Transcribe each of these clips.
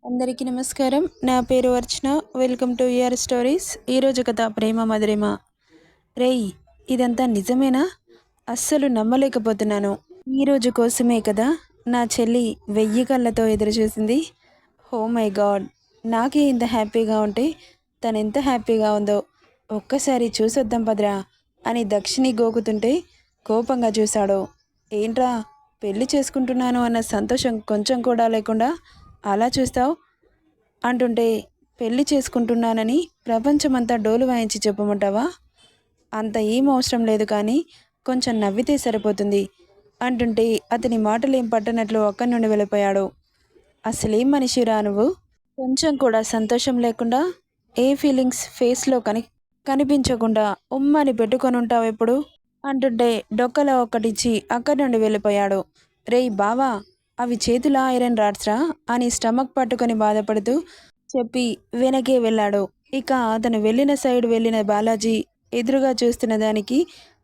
అందరికీ నమస్కారం. నా పేరు Archana. Welcome to UR stories. ఈరోజు కథ ప్రేమ మధురిమ. రేయ్, ఇదంతా నిజమేనా? అస్సలు నమ్మలేకపోతున్నాను. ఈరోజు కోసమే కదా నా చెల్లి 1000 కళ్ళతో ఎదురుచూసింది. Oh my God! నాకే ఇంత హ్యాపీగా ఉంటే తనెంత హ్యాపీగా ఉందో ఒక్కసారి చూసొద్దాం పదరా అని దక్షిణి గోకుతుంటే కోపంగా చూశాడు. ఏంట్రా, పెళ్లి చేసుకుంటున్నాను అన్న సంతోషం కొంచెం కూడా లేకుండా అలా చూస్తావు అంటుంటే, పెళ్లి చేసుకుంటున్నానని ప్రపంచమంతా డోలు వాయించి చెప్పమంటావా? అంత ఏం అవసరం లేదు, కానీ కొంచెం నవ్వితే సరిపోతుంది అంటుంటే అతని మాటలేం పట్టనట్లు అక్కడి నుండి వెళ్ళిపోయాడు. అసలేం మనిషిరా నువ్వు? కొంచెం కూడా సంతోషం లేకుండా, ఏ ఫీలింగ్స్ ఫేస్లో కనిపించకుండా ఉమ్మని పెట్టుకొని ఉంటావు ఎప్పుడు అంటుంటే డొక్కలో ఒక్కటిచ్చి అక్కడి నుండి వెళ్ళిపోయాడు. రేయ్ బావా, అవి చేతుల ఐరన్ రాడ్స్రా అని స్టమక్ పట్టుకొని బాధపడుతూ చెప్పి వెనకే వెళ్ళాడు. ఇక అతను వెళ్ళిన సైడ్ వెళ్ళిన బాలాజీ ఎదురుగా చూస్తున్న దానికి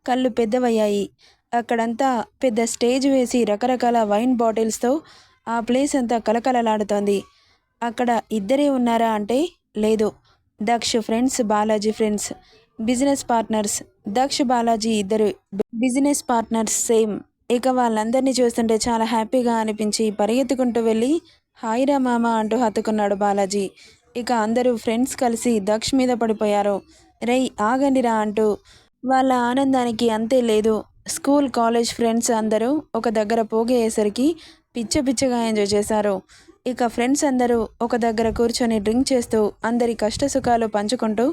కళ్ళు పెద్దవయ్యాయి. అక్కడంతా పెద్ద స్టేజ్ వేసి రకరకాల వైన్ బాటిల్స్తో ఆ ప్లేస్ అంతా కలకలలాడుతోంది. అక్కడ ఇద్దరే ఉన్నారా అంటే లేదు. Daksh friends, Balaji friends, business partners. Daksh Balaji ఇద్దరు బిజినెస్ పార్ట్నర్స్ సేమ్. ఇక వాళ్ళందరినీ చూస్తుంటే చాలా హ్యాపీగా అనిపించి పరిగెత్తుకుంటూ వెళ్ళి హాయ్ రా మామ అంటూ హత్తుకున్నాడు బాలాజీ. ఇక అందరూ ఫ్రెండ్స్ కలిసి దక్ష్ మీద పడిపోయారు. రేయ్ ఆగండిరా అంటూ వాళ్ళ ఆనందానికి అంతే లేదు. స్కూల్ కాలేజ్ ఫ్రెండ్స్ అందరూ ఒక దగ్గర పోగేయేసరికి పిచ్చ పిచ్చగా ఎంజాయ్ చేశారు. ఇక ఫ్రెండ్స్ అందరూ ఒక దగ్గర కూర్చొని డ్రింక్ చేస్తూ అందరి కష్ట సుఖాలు పంచుకుంటూ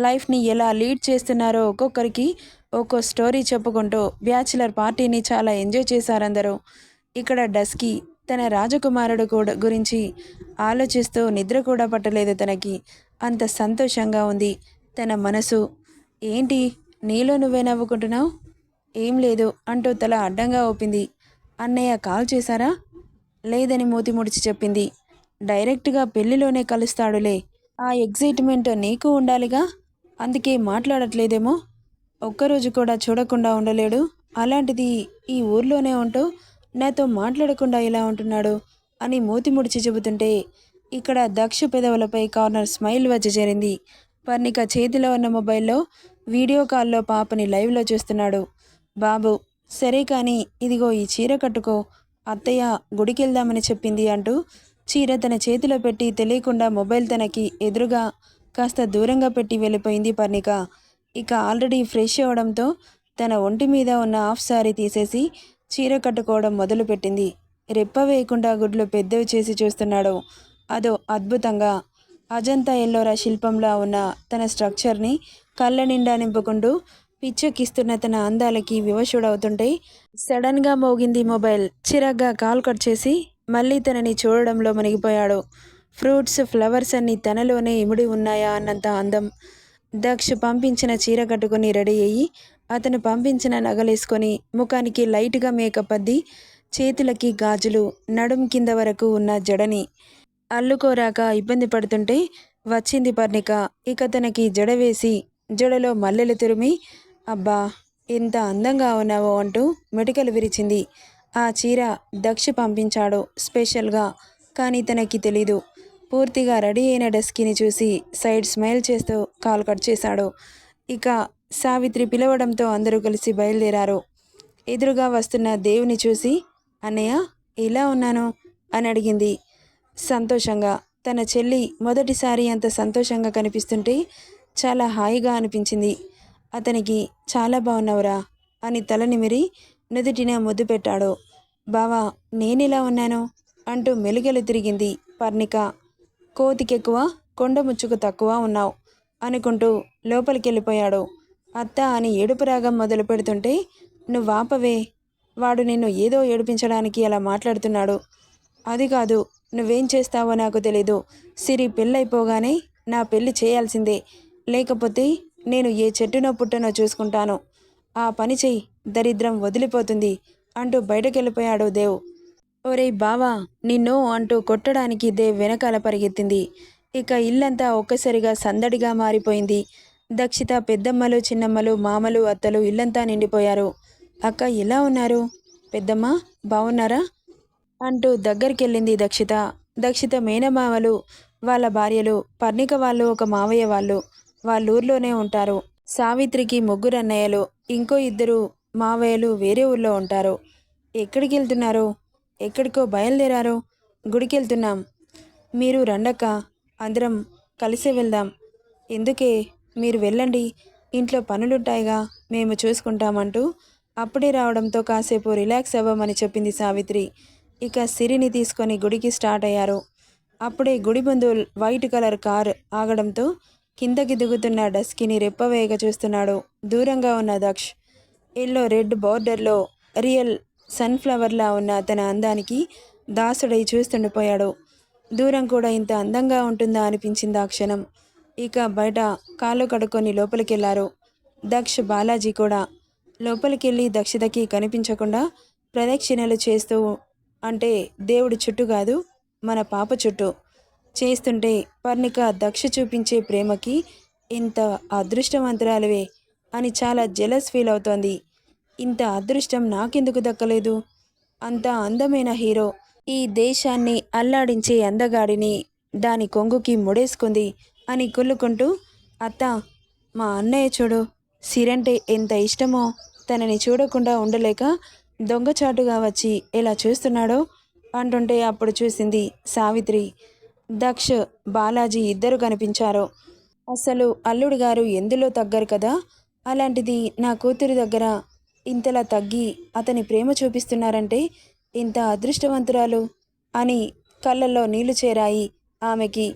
లైఫ్ని ఎలా లీడ్ చేస్తున్నారో ఒక్కొక్కరికి ఒక్కో స్టోరీ చెప్పుకుంటూ బ్యాచిలర్ పార్టీని చాలా ఎంజాయ్ చేశారందరూ. ఇక్కడ డస్కీ తన రాజకుమారుడు గురించి ఆలోచిస్తూ నిద్ర కూడా పట్టలేదు తనకి. అంత సంతోషంగా ఉంది తన మనసు. ఏంటి, నీలో నువ్వే నవ్వుకుంటున్నావు? ఏం లేదు అంటూ తల అడ్డంగా ఊపింది. అన్నయ్య కాల్ చేశారా? లేదని మూతి ముడిచి చెప్పింది. డైరెక్ట్గా పెళ్లిలోనే కలుస్తాడులే, ఆ ఎగ్జైట్మెంట్ నీకు ఉండాలిగా, అందుకే మాట్లాడట్లేదేమో. ఒక్కరోజు కూడా చూడకుండా ఉండలేడు, అలాంటిది ఈ ఊర్లోనే ఉంటూ నాతో మాట్లాడకుండా ఇలా ఉంటున్నాడు అని మూతి ముడిచి చెబుతుంటే ఇక్కడ దక్ష పెదవులపై కార్నర్ స్మైల్ వచ్చి చేరింది. పర్ణిక చేతిలో ఉన్న మొబైల్లో వీడియో కాల్లో పాపని లైవ్లో చూస్తున్నాడు. బాబు, సరే కానీ ఇదిగో ఈ చీర కట్టుకో, అత్తయ్య గుడికెళ్దామని చెప్పింది అంటూ చీర తన చేతిలో పెట్టి తెలియకుండా మొబైల్ తనకి ఎదురుగా కాస్త దూరంగా పెట్టి వెళ్ళిపోయింది పర్ణిక. ఇక ఆల్రెడీ ఫ్రెష్ అవడంతో తన ఒంటి మీద ఉన్న హాఫ్ సారీ తీసేసి చీర కట్టుకోవడం మొదలుపెట్టింది. రెప్ప వేయకుండా గుడ్లు పెద్దవి చేసి చూస్తున్నాడు. అదో అద్భుతంగా అజంతా ఎల్లోరా శిల్పంలా ఉన్న తన స్ట్రక్చర్ని కళ్ళ నిండా నింపుకుంటూ పిచ్చెక్కిస్తున్న తన అందాలకి వివశుడవుతుంటే సడన్గా మోగింది మొబైల్. చిరాగ్గా కాల్ కట్ చేసి మళ్ళీ తనని చూడడంలో మునిగిపోయాడు. ఫ్రూట్స్, ఫ్లవర్స్ అన్నీ తనలోనే ఇమిడి ఉన్నాయా అన్నంత అందం. దక్ష్ పంపించిన చీర కట్టుకుని రెడీ అయ్యి అతను పంపించిన నగలేసుకొని ముఖానికి లైట్గా మేకప్ అద్ది చేతులకి గాజులు, నడుం కింద వరకు ఉన్న జడని అల్లుకోరాక ఇబ్బంది పడుతుంటే వచ్చింది పర్ణిక. ఇక తనకి జడ వేసి జడలో మల్లెలు తురిమి అబ్బా ఎంత అందంగా ఉన్నావో అంటూ మెటికలు విరిచింది. ఆ చీర దక్ష పంపించాడు స్పెషల్గా, కానీ తనకి తెలీదు. పూర్తిగా రెడీ అయిన డస్కీని చూసి సైడ్ స్మైల్ చేస్తూ కాల్ కట్ చేశాడు. ఇక సావిత్రి పిలవడంతో అందరూ కలిసి బయలుదేరారు. ఎదురుగా వస్తున్న దేవుని చూసి అన్నయ్య ఎలా ఉన్నాను అని అడిగింది సంతోషంగా. తన చెల్లి మొదటిసారి అంత సంతోషంగా కనిపిస్తుంటే చాలా హాయిగా అనిపించింది. అతనికి చాలా బాగున్నావురా అని తల నిమిరి నుదుటిన ముద్దు పెట్టాడు. బావా, నేనెలా ఉన్నాను అంటూ మెలిగలు తిరిగింది పర్ణిక. కోతికెక్కువ కొండ ముచ్చుకు తక్కువ ఉన్నావు అనుకుంటూ లోపలికెళ్ళిపోయాడు. అత్త అని ఏడుపు రాగం మొదలు పెడుతుంటే నువ్వాపవే, వాడు నిన్ను ఏదో ఏడిపించడానికి అలా మాట్లాడుతున్నాడు. అది కాదు, నువ్వేం చేస్తావో నాకు తెలీదు. సిరి పెళ్ళైపోగానే నా పెళ్ళి చేయాల్సిందే, లేకపోతే నేను ఏ చెట్టునో పుట్టనో చూసుకుంటాను. ఆ పని చెయ్యి, దరిద్రం వదిలిపోతుంది అంటూ బయటకెళ్ళిపోయాడు దేవ్. ఒరేయ్ బావా నిన్ను అంటూ కొట్టడానికి దేవ్ వెనకాల పరిగెత్తింది. ఇక ఇల్లంతా ఒక్కసారిగా సందడిగా మారిపోయింది. దక్షిత పెద్దమ్మలు, చిన్నమ్మలు, మామలు, అత్తలు ఇల్లంతా నిండిపోయారు. అక్క ఎలా ఉన్నారు? పెద్దమ్మ బాగున్నారా అంటూ దగ్గరికెళ్ళింది దక్షిత. దక్షిత మేనమామలు వాళ్ళ భార్యలు, పర్ణిక వాళ్ళు ఒక మావయ్య వాళ్ళు వాళ్ళూర్లోనే ఉంటారు. సావిత్రికి ముగ్గురు అన్నయ్యలు, ఇంకో ఇద్దరు మావయ్యలు వేరే ఊర్లో ఉంటారు. ఎక్కడికి వెళ్తున్నారు? ఎక్కడికో బయలుదేరారు. గుడికి వెళ్తున్నాం. మీరు రండక్క, అందరం కలిసే వెళ్దాం. ఎందుకే, మీరు వెళ్ళండి, ఇంట్లో పనులుంటాయిగా, మేము చూసుకుంటామంటూ అప్పుడే రావడంతో కాసేపు రిలాక్స్ అవ్వమని చెప్పింది సావిత్రి. ఇక సిరిని తీసుకొని గుడికి స్టార్ట్ అయ్యారు. అప్పుడే గుడి ముందు వైట్ కలర్ కార్ ఆగడంతో కిందకి దిగుతున్న డస్కీని రెప్పవేయక చూస్తున్నాడు దూరంగా ఉన్న దక్ష్. ఎల్లో రెడ్ బార్డర్లో రియల్ సన్ఫ్లవర్లా ఉన్న తన అందానికి దాసుడై చూస్తుండిపోయాడు. దూరం కూడా ఇంత అందంగా ఉంటుందా అనిపించింది ఆ క్షణం. ఇక బయట కాళ్ళు కడుక్కొని లోపలికెళ్లారు. దక్ష్, బాలాజీ కూడా లోపలికెళ్ళి దక్షితకి కనిపించకుండా ప్రదక్షిణలు చేస్తూ, అంటే దేవుడి చుట్టూ కాదు, మన పాప చుట్టూ చేస్తుంటే పర్ణిక దక్ష చూపించే ప్రేమకి ఇంత అదృష్టవంతురాలివే అని చాలా జెలస్ ఫీల్ అవుతోంది. ఇంత అదృష్టం నాకెందుకు దక్కలేదు? అంత అందమైన హీరో, ఈ దేశాన్ని అల్లాడించే అందగాడిని దాని కొంగుకి ముడేసుకుంది అని కుళ్ళుకుంటూ, అత్త, మా అన్నయ్య చూడు, సిరంటే ఎంత ఇష్టమో తనని చూడకుండా ఉండలేక దొంగచాటుగా వచ్చి ఎలా చూస్తున్నాడో అంటుంటే అప్పుడు చూసింది సావిత్రి. దక్ష్, బాలాజీ ఇద్దరు కనిపించారు. అసలు అల్లుడు గారు ఎందులో తగ్గరు కదా, అలాంటిది నా కూతురి దగ్గర ఇంతలా తగ్గి అతని ప్రేమ చూపిస్తున్నారంటే ఇంత అదృష్టవంతురాలు అని కళ్ళల్లో నీళ్లు చేరాయి ఆమెకి.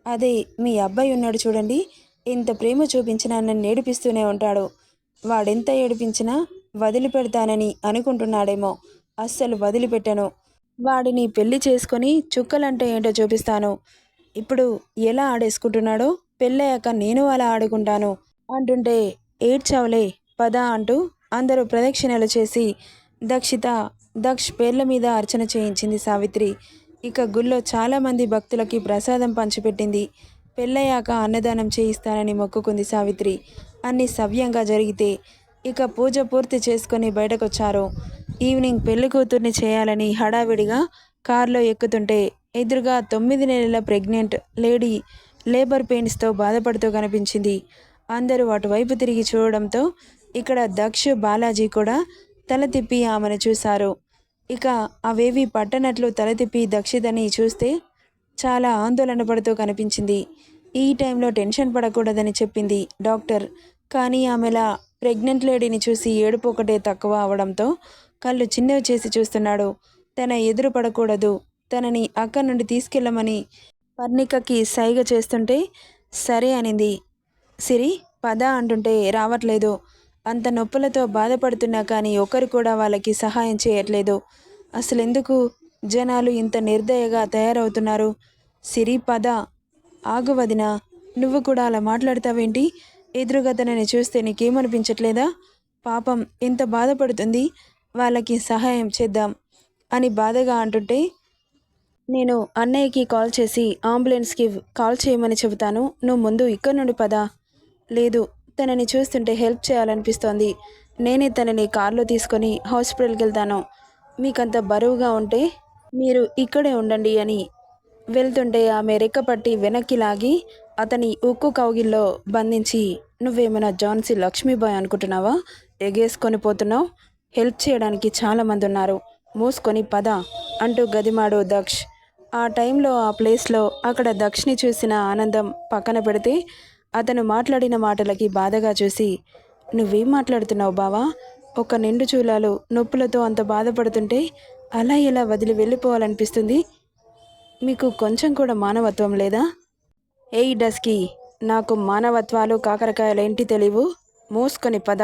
అదే మీ అబ్బాయి ఉన్నాడు చూడండి, ఇంత ప్రేమ చూపించినా నన్ను ఏడిపిస్తూనే ఉంటాడు. వాడెంత ఏడిపించినా వదిలిపెడతానని అనుకుంటున్నాడేమో. అస్సలు వదిలిపెట్టను. వాడిని పెళ్లి చేసుకొని చుక్కలంటే ఏంటో చూపిస్తాను. ఇప్పుడు ఎలా ఆడేసుకుంటున్నాడో పెళ్ళయ్యాక నేను అలా ఆడుకుంటాను అంటుంటే, ఏడ్చావులే పద అంటూ అందరూ ప్రదక్షిణలు చేసి దక్ష్ పేర్ల మీద అర్చన చేయించింది సావిత్రి. ఇక గుళ్ళో చాలామంది భక్తులకి ప్రసాదం పంచిపెట్టింది. పెళ్ళయ్యాక అన్నదానం చేయిస్తానని మొక్కుకుంది సావిత్రి. అన్నీ సవ్యంగా జరిగితే ఇక పూజ పూర్తి చేసుకొని బయటకొచ్చారు. ఈవినింగ్ పెళ్లి కూతుర్ని చేయాలని హడావిడిగా కారులో ఎక్కుతుంటే ఎదురుగా 9 నెలల ప్రెగ్నెంట్ లేడీ లేబర్ పెయిన్స్తో బాధపడుతూ కనిపించింది. అందరూ అటువైపు తిరిగి చూడడంతో ఇక్కడ దక్ష్, బాలాజీ కూడా తల తిప్పి ఆమెను చూశారు. ఇక అవేవి పట్టనట్లు తల తిప్పి దక్షితని చూస్తే చాలా ఆందోళన పడుతూ కనిపించింది. ఈ టైంలో టెన్షన్ పడకూడదని చెప్పింది డాక్టర్. కానీ ఆమెలా ప్రెగ్నెంట్ లేడీని చూసి ఏడుపు ఒకటే తక్కువ అవడంతో కళ్ళు చిన్నవి చేసి చూస్తున్నాడు. తన ఎదురు పడకూడదు, తనని అక్కడి నుండి తీసుకెళ్ళమని పర్ణికకి సైగ చేస్తుంటే సరే అనింది. సిరి పద అంటుంటే రావట్లేదు. అంత నొప్పులతో బాధపడుతున్నా కానీ ఒకరు కూడా వాళ్ళకి సహాయం చేయట్లేదు. అసలెందుకు జనాలు ఇంత నిర్దయగా తయారవుతున్నారు? సిరి పద. ఆగు వదినా, నువ్వు కూడా అలా మాట్లాడతావేంటి? ఎదురుగా తనని చూస్తే నీకేమనిపించట్లేదా? పాపం ఎంత బాధపడుతుంది, వాళ్ళకి సహాయం చేద్దాం అని బాధగా అంటుంటే, నేను అన్నయ్యకి కాల్ చేసి అంబులెన్స్కి కాల్ చేయమని చెబుతాను, నువ్వు ముందు ఇక్కడి నుండి పద. లేదు, తనని చూస్తుంటే హెల్ప్ చేయాలనిపిస్తోంది. నేనే తనని కారులో తీసుకొని హాస్పిటల్కి వెళ్తాను. మీకంత బరువుగా ఉంటే మీరు ఇక్కడే ఉండండి అని వెళ్తుంటే ఆమె రెక్కపట్టి వెనక్కి లాగి అతని ఉక్కు కౌగిల్లో బంధించి, నువ్వేమైనా ఝాన్సీ లక్ష్మీబాయ్ అనుకుంటున్నావా? ఎగేసుకొని పోతున్నావు. హెల్ప్ చేయడానికి చాలామంది ఉన్నారు, మూసుకొని పద అంటూ గదిమాడు దక్ష్. ఆ టైంలో ఆ ప్లేస్లో అక్కడ దక్షిని చూసిన ఆనందం పక్కన పెడితే అతను మాట్లాడిన మాటలకి బాధగా చూసి, నువ్వేం మాట్లాడుతున్నావు బావా? ఒక నిండు చూలాలు నొప్పులతో అంత బాధపడుతుంటే అలా ఎలా వదిలి వెళ్ళిపోవాలనిపిస్తుంది? మీకు కొంచెం కూడా మానవత్వం లేదా? ఏయ్ డస్కీ, నాకు మానవత్వాలు కాకరకాయలేంటి తెలియవు, మూసుకొని పద,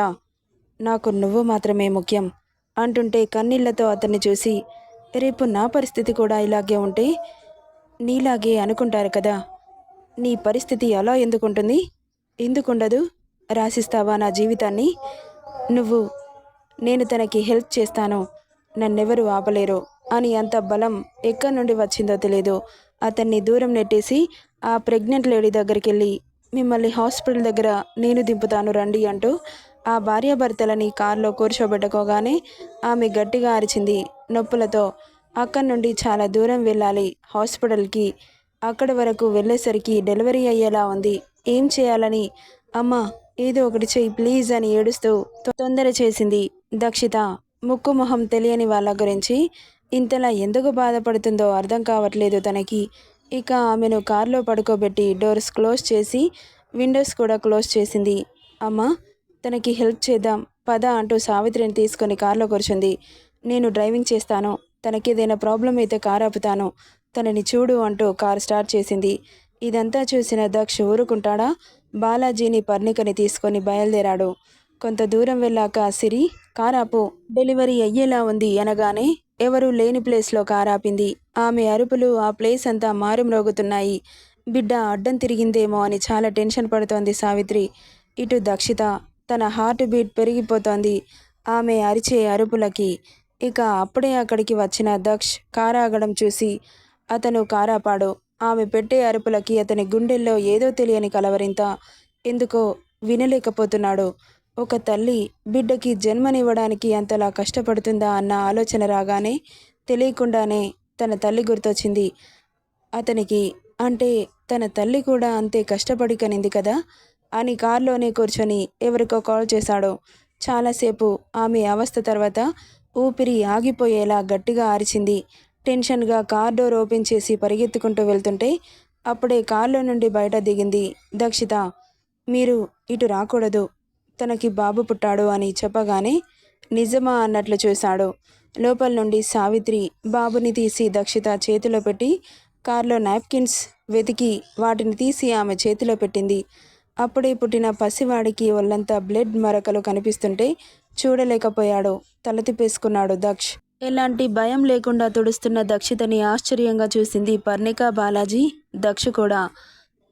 నాకు నువ్వు మాత్రమే ముఖ్యం అంటుంటే కన్నీళ్లతో అతన్ని చూసి, రేపు నా పరిస్థితి కూడా ఇలాగే ఉంటే నీలాగే అనుకుంటారు కదా, నీ పరిస్థితి అలా ఎందుకుంటుంది? ఎందుకుండదు? రాసిస్తావా నా జీవితాన్ని నువ్వు? నేను తనకి హెల్ప్ చేస్తాను, నన్నెవరు ఆపలేరు అని అంత బలం ఎక్కడి నుండి వచ్చిందో తెలియదు. అతన్ని దూరం నెట్టేసి ఆ ప్రెగ్నెంట్ లేడీ దగ్గరికి వెళ్ళి, మిమ్మల్ని హాస్పిటల్ దగ్గర నేను దింపుతాను రండి అంటూ ఆ భార్యాభర్తలని కారులో కూర్చోబెట్టుకోగానే ఆమె గట్టిగా అరిచింది నొప్పులతో. అక్కడి నుండి చాలా దూరం వెళ్ళాలి హాస్పిటల్కి. అక్కడి వరకు వెళ్ళేసరికి డెలివరీ అయ్యేలా ఉంది. ఏం చేయాలని, అమ్మా ఏదో ఒకటి చెయ్యి ప్లీజ్ అని ఏడుస్తూ తొందర చేసింది దక్షిత. ముక్కు మొహం తెలియని వాళ్ళ గురించి ఇంతలా ఎందుకు బాధపడుతుందో అర్థం కావట్లేదు తనకి. ఇక ఆమెను కారులో పడుకోబెట్టి డోర్స్ క్లోజ్ చేసి విండోస్ కూడా క్లోజ్ చేసింది. అమ్మా తనకి హెల్ప్ చేద్దాం పద అంటూ సావిత్రిని తీసుకొని కారులో కూర్చుంది. నేను డ్రైవింగ్ చేస్తాను, తనకేదైనా ప్రాబ్లం అయితే కారు ఆపుతాను, తనని చూడు అంటూ కారు స్టార్ట్ చేసింది. ఇదంతా చూసిన దక్ష్ ఊరుకుంటాడా? బాలాజీని పర్ణికని తీసుకొని బయలుదేరాడు. కొంత దూరం వెళ్ళాక సిరి కారాపు డెలివరీ అయ్యేలా ఉంది అనగానే ఎవరూ లేని ప్లేస్లో కారాపింది. ఆమె అరుపులు ఆ ప్లేస్ అంతా మారుమ్రోగుతున్నాయి. బిడ్డ అడ్డం తిరిగిందేమో అని చాలా టెన్షన్ పడుతోంది సావిత్రి. ఇటు దక్షిత తన హార్ట్ బీట్ పెరిగిపోతోంది ఆమె అరిచే అరుపులకి. ఇక అప్పుడే అక్కడికి వచ్చిన దక్ష్ కారాగడం చూసి అతను కారాపాడు. ఆమె పెట్టే అరుపులకి అతని గుండెల్లో ఏదో తెలియని కలవరింత. ఎందుకో వినలేకపోతున్నాడు. ఒక తల్లి బిడ్డకి జన్మనివ్వడానికి అంతలా కష్టపడుతుందా అన్న ఆలోచన రాగానే తెలియకుండానే తన తల్లి గుర్తొచ్చింది అతనికి. అంటే తన తల్లి కూడా అంతే కష్టపడి కనింది కదా అని కారులోనే కూర్చొని ఎవరికో కాల్ చేశాడు. చాలాసేపు ఆమె అవస్థ తర్వాత ఊపిరి ఆగిపోయేలా గట్టిగా అరిచింది. టెన్షన్గా కార్ డోర్ ఓపెన్ చేసి పరిగెత్తుకుంటూ వెళ్తుంటే అప్పుడే కారులో నుండి బయట దిగింది దక్షిత. మీరు ఇటు రాకూడదు, తనకి బాబు పుట్టాడు అని చెప్పగానే నిజమా అన్నట్లు చూశాడు. లోపల నుండి సావిత్రి బాబుని తీసి దక్షిత చేతిలో పెట్టి కార్లో నాప్కిన్స్ వెతికి వాటిని తీసి ఆమె చేతిలో పెట్టింది. అప్పుడే పుట్టిన పసివాడికి ఒళ్ళంతా బ్లడ్ మరకలు కనిపిస్తుంటే చూడలేకపోయాడు. తల తిప్పేసుకున్నాడు దక్ష్. ఎలాంటి భయం లేకుండా తుడుస్తున్న దక్షితని ఆశ్చర్యంగా చూసింది పర్ణిక, బాలాజీ, దక్ష్ కూడా.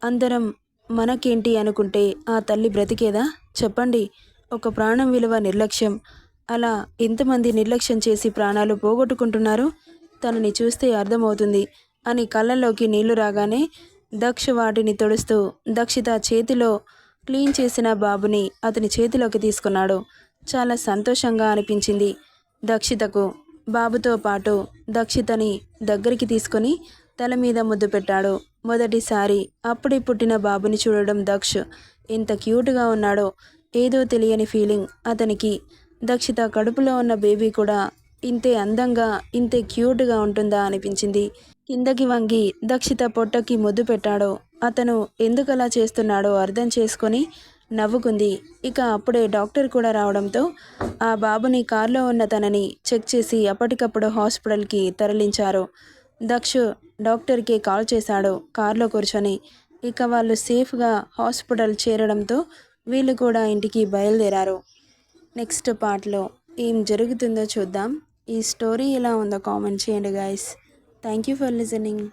అందరం మనకేంటి అనుకుంటే ఆ తల్లి బ్రతికేదా చెప్పండి? ఒక ప్రాణం విలువ నిర్లక్ష్యం. అలా ఎంతమంది నిర్లక్ష్యం చేసి ప్రాణాలు పోగొట్టుకుంటున్నారు? తనని చూస్తే అర్థమవుతుంది అని కళ్ళల్లోకి నీళ్లు రాగానే దక్ష్ వాటిని తుడుస్తూ దక్షిత చేతిలో క్లీన్ చేసిన బాబుని అతని చేతిలోకి తీసుకున్నాడు. చాలా సంతోషంగా అనిపించింది దక్షితకు. బాబుతో పాటు దక్షితని దగ్గరికి తీసుకొని తల మీద ముద్దు పెట్టాడు. మొదటిసారి అప్పుడే పుట్టిన బాబుని చూడడం దక్ష్ ఎంత క్యూట్గా ఉన్నాడో. ఏదో తెలియని ఫీలింగ్ అతనికి. దక్షిత కడుపులో ఉన్న బేబీ కూడా ఇంతే అందంగా ఇంతే క్యూట్గా ఉంటుందా అనిపించింది. కిందకి వంగి దక్షిత పొట్టకి ముద్దు పెట్టాడు. అతను ఎందుకలా చేస్తున్నాడో అర్థం చేసుకొని నవ్వుకుంది. ఇక అప్పుడే డాక్టర్ కూడా రావడంతో ఆ బాబుని కారులో ఉన్న తనని చెక్ చేసి అప్పటికప్పుడు హాస్పిటల్కి తరలించారు. దక్ష్ డాక్టర్కి కాల్ చేశాడు కారులో కూర్చొని. ఇక వాళ్ళు సేఫ్గా హాస్పిటల్ చేరడంతో వీళ్ళు కూడా ఇంటికి బయలుదేరారు. నెక్స్ట్ పార్ట్లో ఏం జరుగుతుందో చూద్దాం. ఈ స్టోరీ ఎలా ఉందో కామెంట్ చేయండి guys. Thank you for listening.